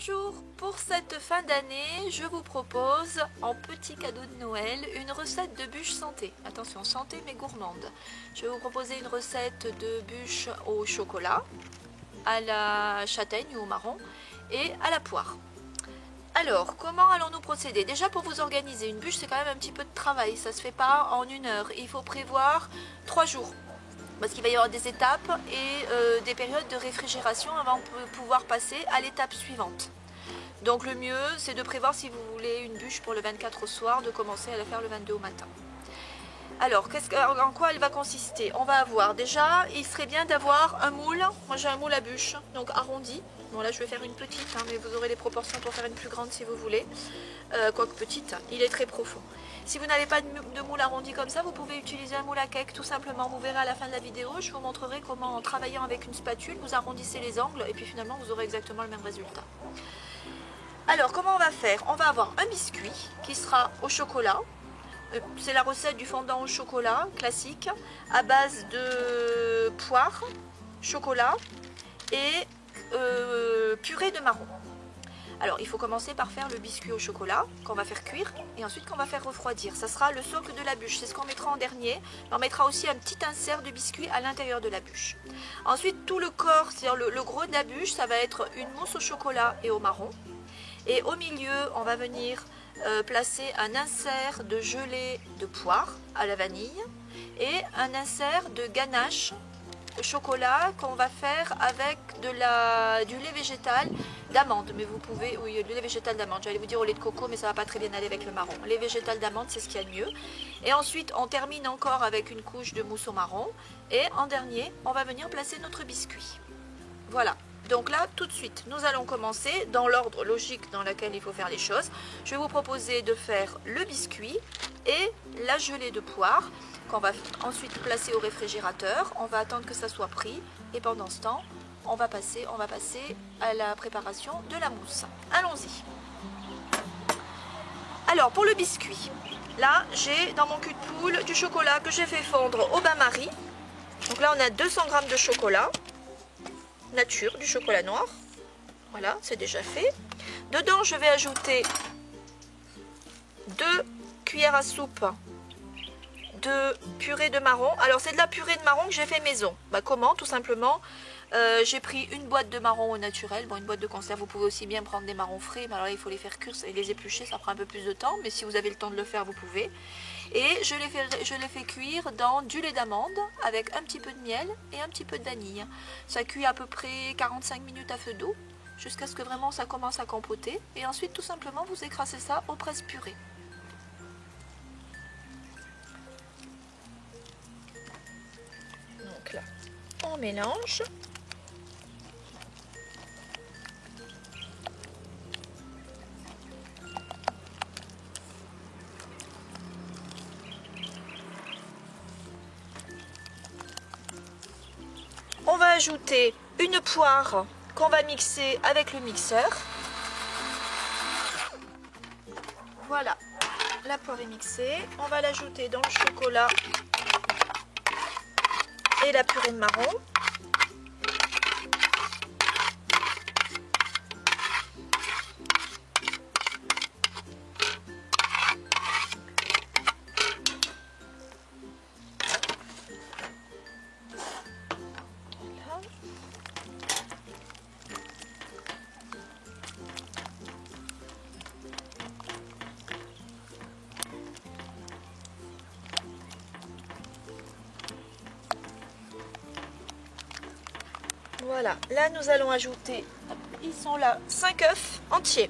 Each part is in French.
Bonjour, pour cette fin d'année, je vous propose en petit cadeau de Noël une recette de bûche santé. Attention, santé mais gourmande. Je vais vous proposer une recette de bûche au chocolat, à la châtaigne ou au marron et à la poire. Alors, comment allons-nous procéder? Déjà, pour vous organiser, une bûche c'est quand même un petit peu de travail, ça se fait pas en une heure. Il faut prévoir 3 jours. Parce qu'il va y avoir des étapes et des périodes de réfrigération avant de pouvoir passer à l'étape suivante. Donc le mieux, c'est de prévoir, si vous voulez une bûche pour le 24 au soir, de commencer à la faire le 22 au matin. Alors, en quoi elle va consister? On va avoir déjà, il serait bien d'avoir un moule. Moi j'ai un moule à bûche, donc arrondi. Bon là je vais faire une petite, hein, mais vous aurez les proportions pour faire une plus grande si vous voulez. Quoique petite, il est très profond. Si vous n'avez pas de moule arrondi comme ça, vous pouvez utiliser un moule à cake tout simplement. Vous verrez à la fin de la vidéo, je vous montrerai comment en travaillant avec une spatule, vous arrondissez les angles et puis finalement vous aurez exactement le même résultat. Alors comment on va faire? On va avoir un biscuit qui sera au chocolat. C'est la recette du fondant au chocolat classique à base de poire, chocolat et purée de marron. Alors il faut commencer par faire le biscuit au chocolat qu'on va faire cuire et ensuite qu'on va faire refroidir. Ça sera le socle de la bûche, c'est ce qu'on mettra en dernier. On mettra aussi un petit insert de biscuit à l'intérieur de la bûche. Ensuite tout le corps, c'est-à-dire le gros de la bûche, ça va être une mousse au chocolat et au marron. Et au milieu on va venir placer un insert de gelée de poire à la vanille et un insert de ganache au chocolat qu'on va faire avec du lait végétal d'amande. Mais vous pouvez, oui, du lait végétal d'amande, j'allais vous dire au lait de coco, mais ça va pas très bien aller avec le marron. Lait végétal d'amande, c'est ce qu'il y a de mieux. Et ensuite on termine encore avec une couche de mousse au marron et en dernier on va venir placer notre biscuit. Voilà. Donc là, tout de suite, nous allons commencer dans l'ordre logique dans lequel il faut faire les choses. Je vais vous proposer de faire le biscuit et la gelée de poire qu'on va ensuite placer au réfrigérateur. On va attendre que ça soit pris et pendant ce temps, on va passer à la préparation de la mousse. Allons-y. Alors, pour le biscuit, là, j'ai dans mon cul de poule du chocolat que j'ai fait fondre au bain-marie. Donc là, on a 200 g de chocolat. Nature, du chocolat noir. Voilà, c'est déjà fait. Dedans, je vais ajouter 2 cuillères à soupe de purée de marron. Alors, c'est de la purée de marron que j'ai fait maison. Bah, comment? Tout simplement, j'ai pris une boîte de marrons au naturel. Bon, une boîte de conserve, vous pouvez aussi bien prendre des marrons frais. Mais alors là, il faut les faire cuire et les éplucher, ça prend un peu plus de temps. Mais si vous avez le temps de le faire, vous pouvez. Et je les fais cuire dans du lait d'amande avec un petit peu de miel et un petit peu de vanille. Ça cuit à peu près 45 minutes à feu doux jusqu'à ce que vraiment ça commence à compoter. Et ensuite, tout simplement, vous écrasez ça au presse-purée. Donc là, on mélange. On va ajouter une poire qu'on va mixer avec le mixeur. Voilà, la poire est mixée. On va l'ajouter dans le chocolat et la purée de marron. Voilà, là nous allons ajouter, ils sont là, 5 œufs entiers.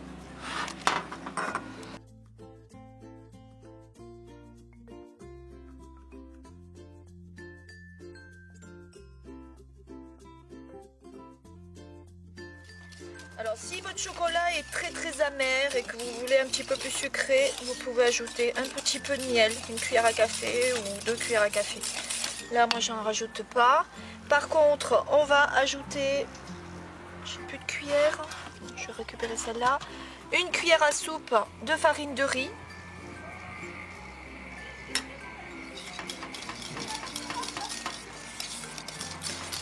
Alors si votre chocolat est très amer et que vous voulez un petit peu plus sucré, vous pouvez ajouter un petit peu de miel, une cuillère à café ou 2 cuillères à café. Là moi j'en rajoute pas. Par contre, on va ajouter, j'ai plus de cuillère, je vais récupérer celle-là, une cuillère à soupe de farine de riz.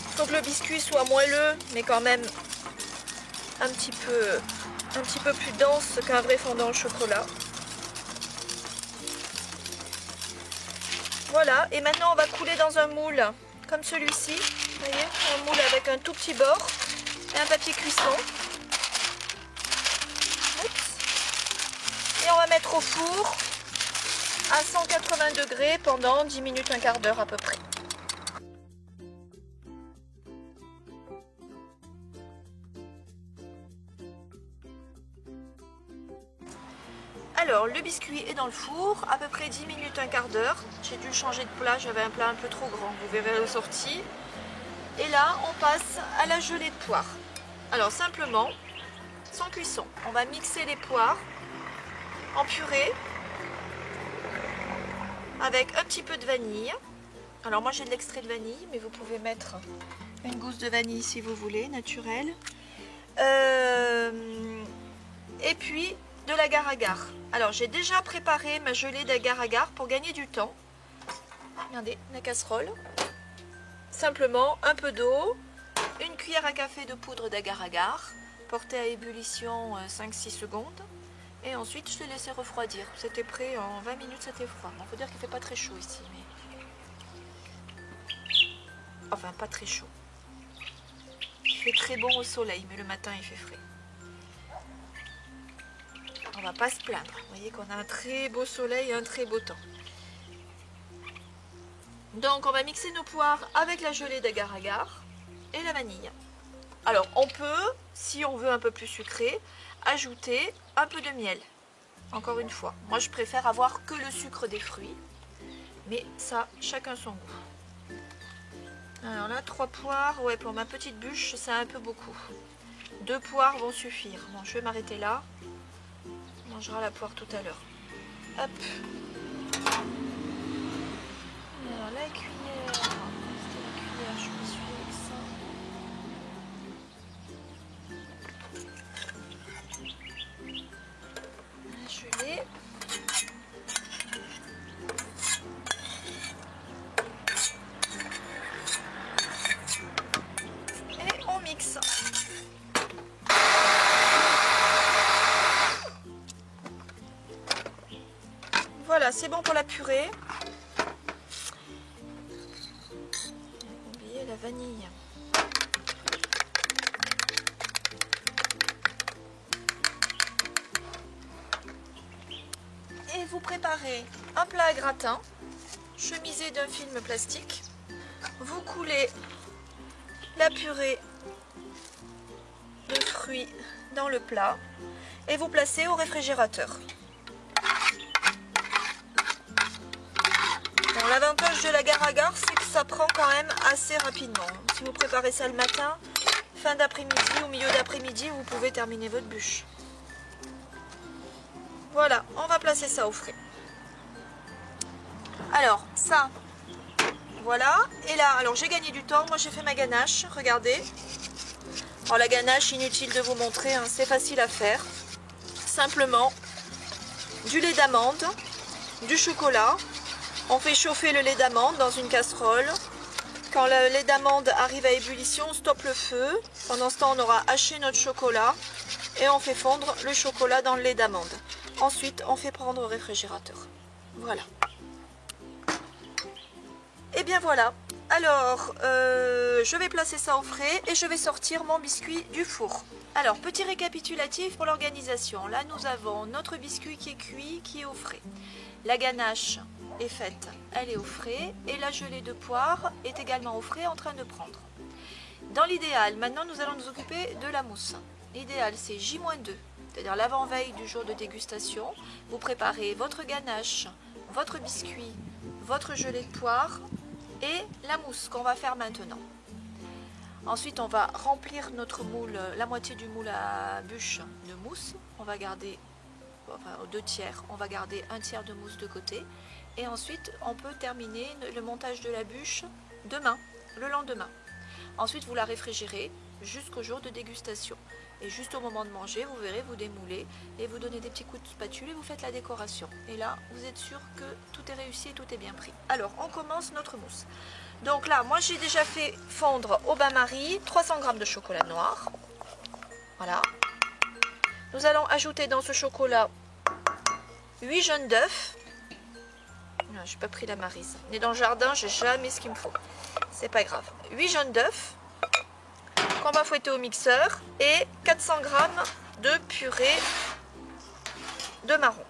Il faut que le biscuit soit moelleux, mais quand même un petit peu un petit peu plus dense qu'un vrai fondant au chocolat. Voilà, et maintenant on va couler dans un moule comme celui-ci. Vous voyez, un moule avec un tout petit bord et un papier cuisson. Et on va mettre au four à 180 degrés pendant 10 minutes, un quart d'heure à peu près. Alors, le biscuit est dans le four, à peu près 10 minutes, un quart d'heure. J'ai dû changer de plat, j'avais un plat un peu trop grand, vous verrez à la sortie. Et là, on passe à la gelée de poire. Alors, simplement, sans cuisson, on va mixer les poires en purée avec un petit peu de vanille. Alors, moi j'ai de l'extrait de vanille, mais vous pouvez mettre une gousse de vanille si vous voulez, naturelle. Et puis de l'agar-agar. Alors j'ai déjà préparé ma gelée d'agar-agar pour gagner du temps. Regardez, la casserole. Simplement un peu d'eau, une cuillère à café de poudre d'agar-agar, portée à ébullition 5-6 secondes. Et ensuite je l'ai laissé refroidir. C'était prêt en 20 minutes, c'était froid. Il faut dire qu'il ne fait pas très chaud ici. Mais... Enfin, pas très chaud. Il fait très bon au soleil, mais le matin il fait frais. On va pas se plaindre. Vous voyez qu'on a un très beau soleil et un très beau temps. Donc on va mixer nos poires avec la gelée d'agar-agar et la vanille. Alors on peut, si on veut un peu plus sucré, ajouter un peu de miel. Encore une fois, moi je préfère avoir que le sucre des fruits. Mais ça, chacun son goût. Alors là, 3 poires, ouais, pour ma petite bûche, c'est un peu beaucoup. 2 poires vont suffire. Bon, je vais m'arrêter là. On mangera la poire tout à l'heure. Hop. Alors la cuillère. C'était la cuillère, je me suis avec ça. La gelée. Et on mixe. Voilà, c'est bon pour la purée. Oubliez la vanille. Et vous préparez un plat à gratin, chemisé d'un film plastique. Vous coulez la purée de fruits dans le plat et vous placez au réfrigérateur. L'avantage de l'agar-agar, c'est que ça prend quand même assez rapidement. Si vous préparez ça le matin, fin d'après-midi ou milieu d'après-midi, vous pouvez terminer votre bûche. Voilà, on va placer ça au frais. Alors, ça, voilà. Et là, alors j'ai gagné du temps. Moi, j'ai fait ma ganache, regardez. Alors la ganache, inutile de vous montrer, hein, c'est facile à faire. Simplement, du lait d'amande, du chocolat. On fait chauffer le lait d'amande dans une casserole. Quand le lait d'amande arrive à ébullition, on stoppe le feu. Pendant ce temps, on aura haché notre chocolat et on fait fondre le chocolat dans le lait d'amande. Ensuite, on fait prendre au réfrigérateur. Voilà. Et bien voilà. Alors, je vais placer ça au frais et je vais sortir mon biscuit du four. Alors, petit récapitulatif pour l'organisation. Là, nous avons notre biscuit qui est cuit, qui est au frais. La ganache est faite, elle est au frais, et la gelée de poire est également au frais, en train de prendre. Dans l'idéal, maintenant nous allons nous occuper de la mousse. L'idéal c'est J-2, c'est-à-dire l'avant-veille du jour de dégustation. Vous préparez votre ganache, votre biscuit, votre gelée de poire et la mousse qu'on va faire maintenant. Ensuite on va remplir notre moule, la moitié du moule à bûche de mousse. On va garder, enfin 2 tiers, on va garder 1 tiers de mousse de côté. Et ensuite, on peut terminer le montage de la bûche demain, le lendemain. Ensuite, vous la réfrigérez jusqu'au jour de dégustation. Et juste au moment de manger, vous verrez, vous démoulez et vous donnez des petits coups de spatule et vous faites la décoration. Et là, vous êtes sûr que tout est réussi et tout est bien pris. Alors, on commence notre mousse. Donc là, moi j'ai déjà fait fondre au bain-marie 300 g de chocolat noir. Voilà. Nous allons ajouter dans ce chocolat 8 jaunes d'œufs. Non, j'ai pas pris la maryse. On est dans le jardin, j'ai jamais ce qu'il me faut. C'est pas grave. 8 jaunes d'œufs qu'on va fouetter au mixeur et 400 g de purée de marron.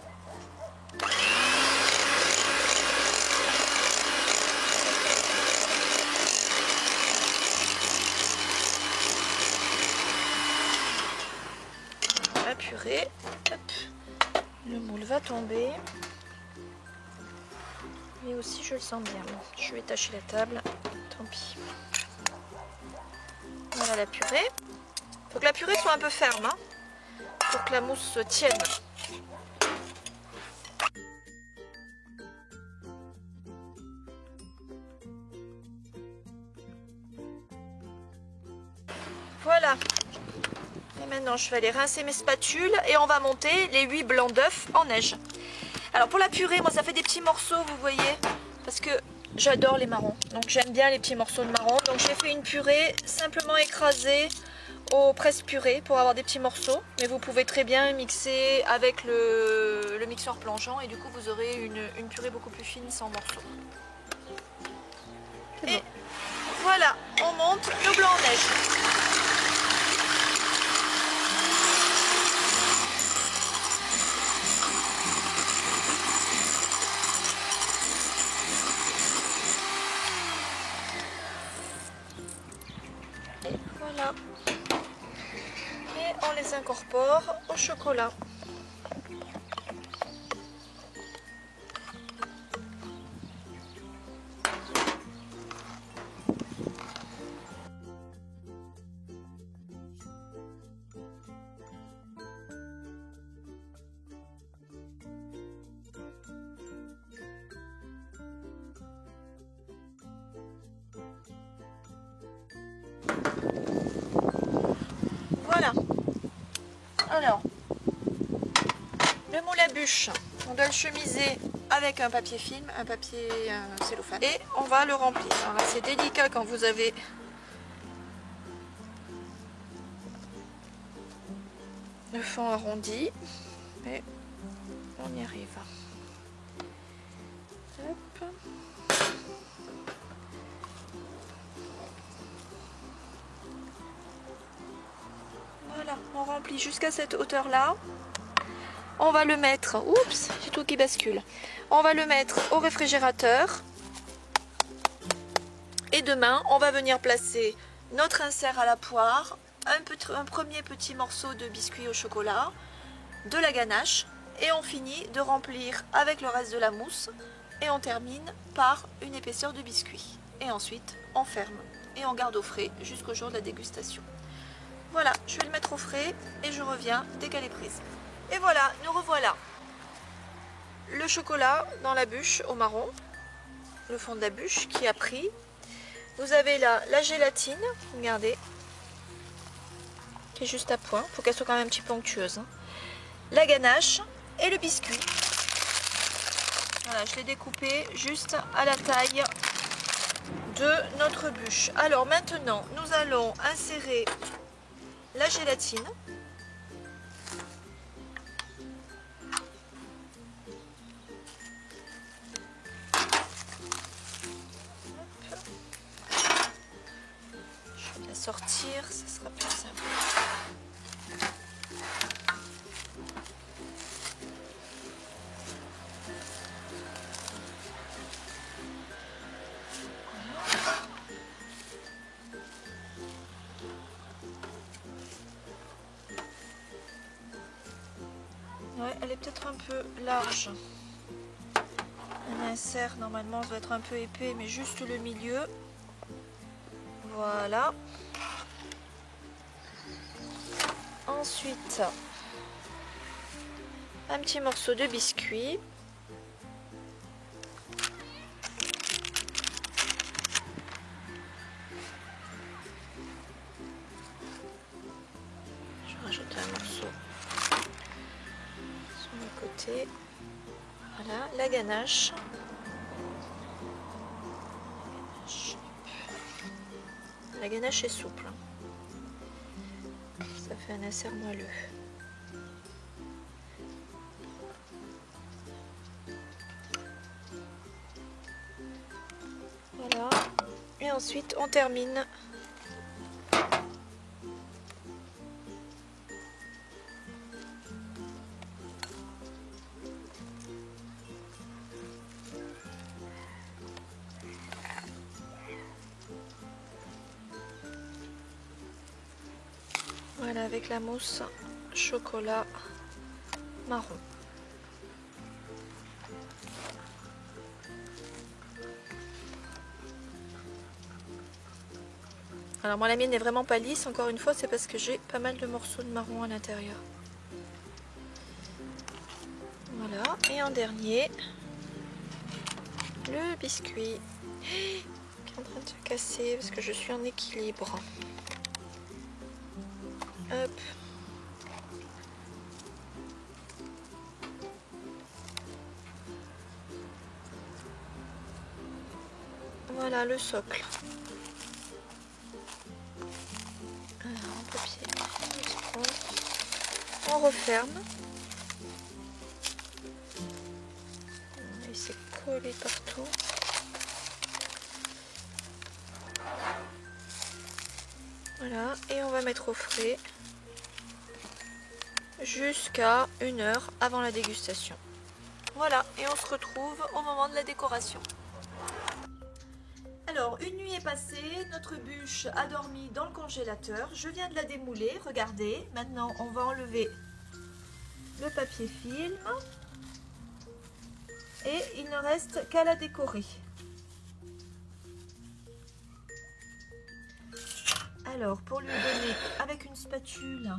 La purée, hop. Le moule va tomber. Et aussi je le sens bien. Je vais tâcher la table, tant pis. Voilà la purée. Il faut que la purée soit un peu ferme, hein, pour que la mousse se tienne. Voilà. Et maintenant je vais aller rincer mes spatules et on va monter les 8 blancs d'œufs en neige. Alors pour la purée, moi ça fait des petits morceaux, vous voyez, parce que j'adore les marrons. Donc j'aime bien les petits morceaux de marrons. Donc j'ai fait une purée simplement écrasée au presse-purée pour avoir des petits morceaux. Mais vous pouvez très bien mixer avec le mixeur plongeant et du coup vous aurez une purée beaucoup plus fine sans morceaux. Et bon. Voilà, on monte le blanc en neige. Voilà. Et on les incorpore au chocolat. Voilà. Alors, le moule à bûche, on doit le chemiser avec un papier film, un papier cellophane. Et on va le remplir. Alors là, c'est délicat quand vous avez le fond arrondi, mais on y arrive. Hop. Voilà, on remplit jusqu'à cette hauteur-là. On va le mettre, oups, c'est tout qui bascule. On va le mettre au réfrigérateur. Et demain, on va venir placer notre insert à la poire, un premier petit morceau de biscuit au chocolat, de la ganache, et on finit de remplir avec le reste de la mousse, et on termine par une épaisseur de biscuit. Et ensuite, on ferme et on garde au frais jusqu'au jour de la dégustation. Voilà, je vais le mettre au frais et je reviens dès qu'elle est prise. Et voilà, nous revoilà. Le chocolat dans la bûche au marron, le fond de la bûche qui a pris. Vous avez là la gélatine, regardez, qui est juste à point. Il faut qu'elle soit quand même un petit peu onctueuse, hein. La ganache et le biscuit. Voilà, je l'ai découpé juste à la taille de notre bûche. Alors maintenant, nous allons insérer la gélatine. Je vais la sortir, ça sera plus simple. Ouais, elle est peut-être un peu large. Un insert, normalement, doit être un peu épais, mais juste le milieu. Voilà. Ensuite, un petit morceau de biscuit. Je rajoute un morceau sur le côté. Voilà, la ganache. La ganache est souple. Ça fait un insert moelleux. ensuite on termine. Voilà, avec la mousse chocolat marron. Alors moi la mienne n'est vraiment pas lisse, encore une fois c'est parce que j'ai pas mal de morceaux de marron à l'intérieur. Voilà, et en dernier, le biscuit qui est en train de se casser parce que je suis en équilibre. Hop. Voilà le socle. Alors, en papier, on referme. Il s'est collé partout. Voilà, et on va mettre au frais jusqu'à 1 heure avant la dégustation. Voilà, et on se retrouve au moment de la décoration. Alors, une nuit est passée, notre bûche a dormi dans le congélateur. Je viens de la démouler, regardez. Maintenant, on va enlever le papier film. Et il ne reste qu'à la décorer. Alors, pour lui donner avec une spatule,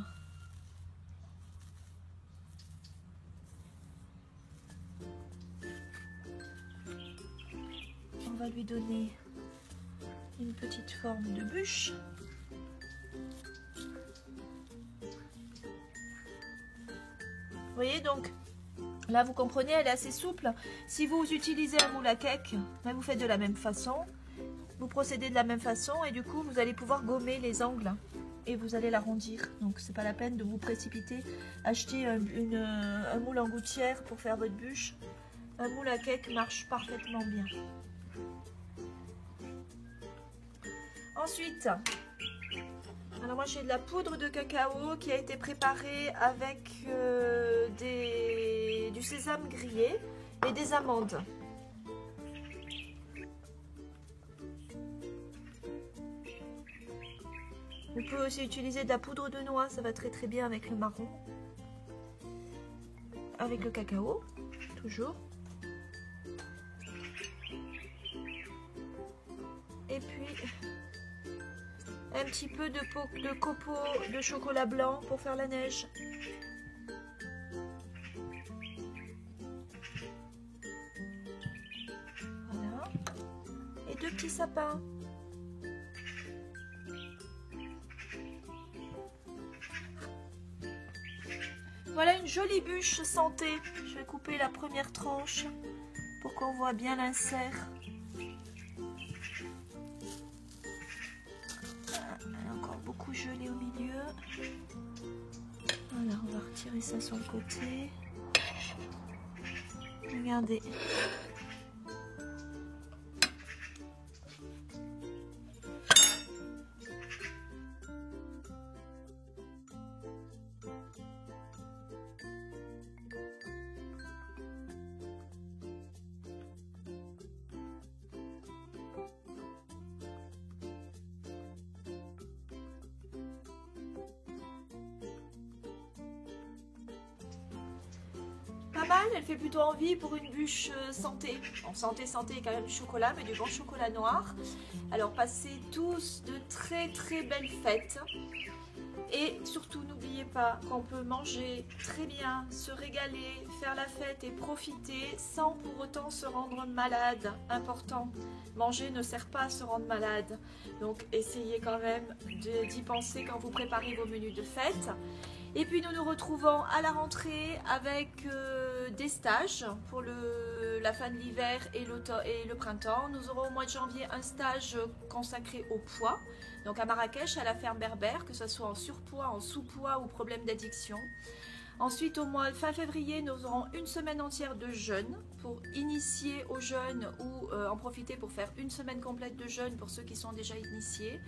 on va lui donner une petite forme de bûche. Vous voyez donc, là vous comprenez, elle est assez souple. Si vous utilisez un moule à cake, ben vous faites de la même façon. Vous procédez de la même façon et du coup vous allez pouvoir gommer les angles et vous allez l'arrondir. Donc c'est pas la peine de vous précipiter, acheter un moule en gouttière pour faire votre bûche. Un moule à cake marche parfaitement bien. Ensuite, alors moi j'ai de la poudre de cacao qui a été préparée avec du sésame grillé et des amandes. Vous pouvez aussi utiliser de la poudre de noix, ça va très bien avec le marron. Avec le cacao, toujours. Et puis un petit peu de copeaux de chocolat blanc pour faire la neige. Voilà. Et 2 petits sapins. Voilà une jolie bûche santé. Je vais couper la première tranche pour qu'on voit bien l'insert. Elle est encore beaucoup gelée au milieu. Voilà, on va retirer ça sur le côté. Regardez. Pas mal, elle fait plutôt envie pour une bûche santé. Bon, santé, quand même du chocolat, mais du bon chocolat noir. Alors passez tous de très belles fêtes. Et surtout, n'oubliez pas qu'on peut manger très bien, se régaler, faire la fête et profiter sans pour autant se rendre malade. Important, manger ne sert pas à se rendre malade. Donc essayez quand même d'y penser quand vous préparez vos menus de fête. Et puis nous nous retrouvons à la rentrée avec des stages pour la fin de l'hiver et le printemps. Nous aurons au mois de janvier un stage consacré au poids, donc à Marrakech, à la ferme berbère, que ce soit en surpoids, en sous-poids ou problème d'addiction. Ensuite, au mois fin février, nous aurons une semaine entière de jeûne pour initier au jeûne ou en profiter pour faire une semaine complète de jeûne pour ceux qui sont déjà initiés.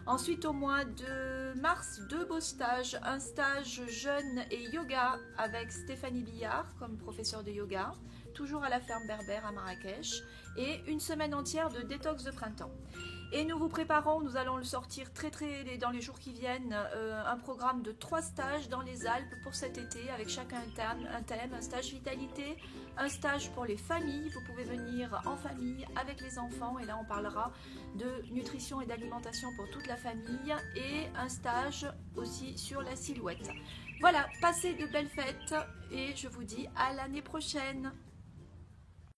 Ensuite, au mois de mars, 2 beaux stages. Un stage jeûne et yoga avec Stéphanie Billard comme professeure de yoga, toujours à la ferme berbère à Marrakech. Et une semaine entière de détox de printemps. Et nous vous préparons, nous allons le sortir dans les jours qui viennent, un programme de 3 stages dans les Alpes pour cet été, avec chacun un thème, un stage vitalité, un stage pour les familles, vous pouvez venir en famille avec les enfants, et là on parlera de nutrition et d'alimentation pour toute la famille, et un stage aussi sur la silhouette. Voilà, passez de belles fêtes, et je vous dis à l'année prochaine.